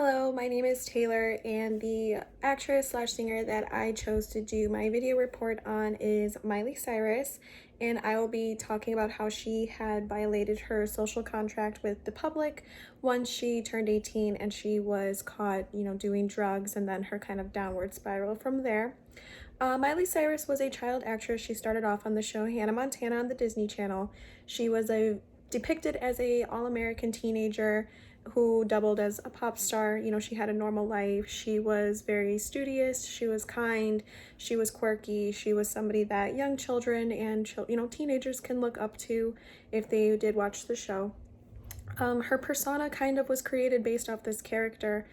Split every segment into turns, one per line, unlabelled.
Hello, my name is Taylor, and the actress slash singer that I chose to do my video report on is Miley Cyrus, and I will be talking about how she had violated her social contract with the public once she turned 18 and she was caught, doing drugs, and then her kind of downward spiral from there. Miley Cyrus was a child actress. She started off on the show Hannah Montana on the Disney Channel. She was depicted as a all-American teenager who doubled as a pop star. She had a normal life. She was very studious. She was kind. She was quirky. She was somebody that young children and teenagers can look up to if they did watch the show. Her persona kind of was created based off this character,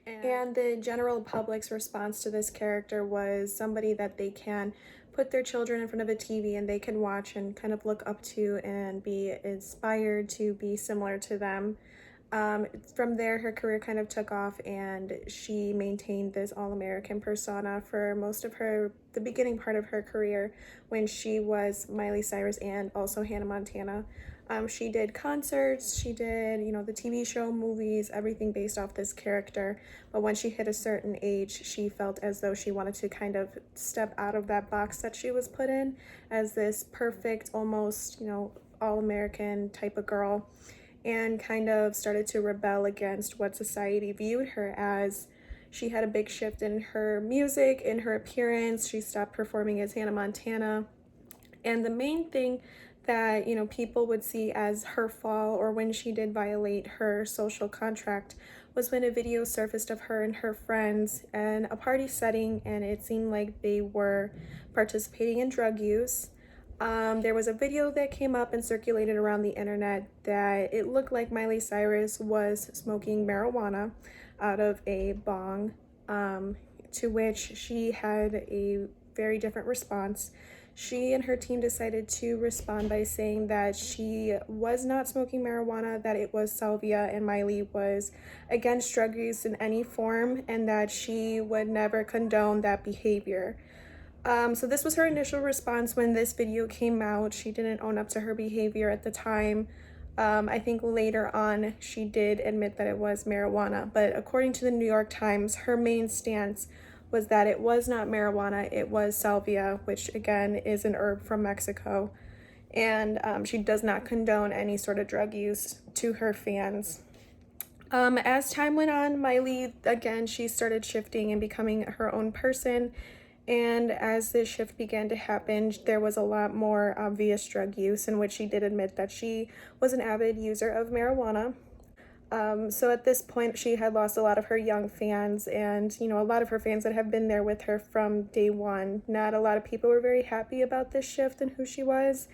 and the general public's response to this character was somebody that they can put their children in front of a TV and they can watch and kind of look up to and be inspired to be similar to them. From there, her career kind of took off, and she maintained this all-American persona for most of the beginning part of her career when she was Miley Cyrus and also Hannah Montana. She did concerts, she did, the TV show, movies, everything based off this character. But when she hit a certain age, she felt as though she wanted to kind of step out of that box that she was put in as this perfect, almost, all-American type of girl, and kind of started to rebel against what society viewed her as. She had a big shift in her music, in her appearance. She stopped performing as Hannah Montana. And the main thing that, people would see as her fall or when she did violate her social contract was when a video surfaced of her and her friends in a party setting, and it seemed like they were participating in drug use. There was a video that came up and circulated around the internet that it looked like Miley Cyrus was smoking marijuana out of a bong, to which she had a very different response. She and her team decided to respond by saying that she was not smoking marijuana, that it was salvia, and Miley was against drug use in any form, and that she would never condone that behavior. So this was her initial response when this video came out. She didn't own up to her behavior at the time. I think later on she did admit that it was marijuana, but according to the New York Times, her main stance was that it was not marijuana, it was salvia, which again is an herb from Mexico, and she does not condone any sort of drug use to her fans. As time went on, Miley, again, she started shifting and becoming her own person. And as this shift began to happen, there was a lot more obvious drug use, in which she did admit that she was an avid user of marijuana. So at this point, she had lost a lot of her young fans and, a lot of her fans that have been there with her from day one. Not a lot of people were very happy about this shift and who she was.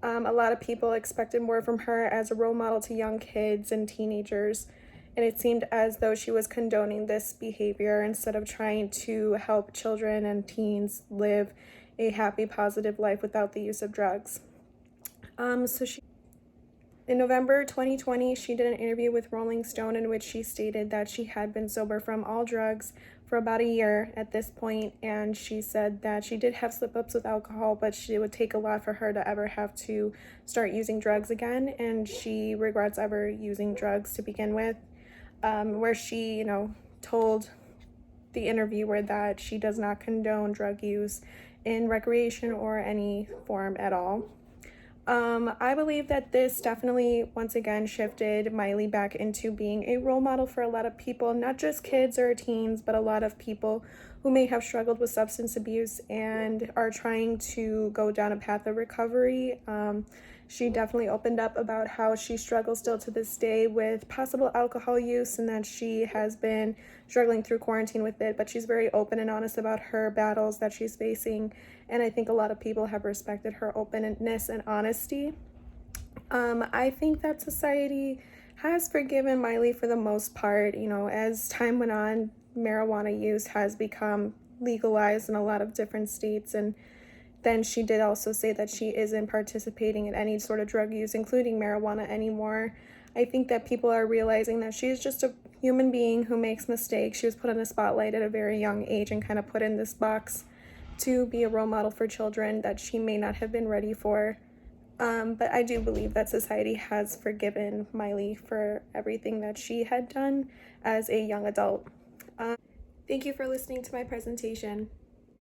A lot of people expected more from her as a role model to young kids and teenagers, and it seemed as though she was condoning this behavior instead of trying to help children and teens live a happy, positive life without the use of drugs. In November 2020, she did an interview with Rolling Stone in which she stated that she had been sober from all drugs for about a year at this point, and she said that she did have slip-ups with alcohol, but it would take a lot for her to ever have to start using drugs again, and she regrets ever using drugs to begin with, where she, told the interviewer that she does not condone drug use in recreation or any form at all. I believe that this definitely, once again, shifted Miley back into being a role model for a lot of people, not just kids or teens, but a lot of people who may have struggled with substance abuse and are trying to go down a path of recovery. She definitely opened up about how she struggles still to this day with possible alcohol use and that she has been struggling through quarantine with it, but she's very open and honest about her battles that she's facing, and I think a lot of people have respected her openness and honesty. I think that society has forgiven Miley for the most part. As time went on, marijuana use has become legalized in a lot of different states, and then she did also say that she isn't participating in any sort of drug use, including marijuana, anymore. I think that people are realizing that she's just a human being who makes mistakes. She was put in the spotlight at a very young age and kind of put in this box to be a role model for children that she may not have been ready for. But I do believe that society has forgiven Miley for everything that she had done as a young adult. Thank you for listening to my presentation.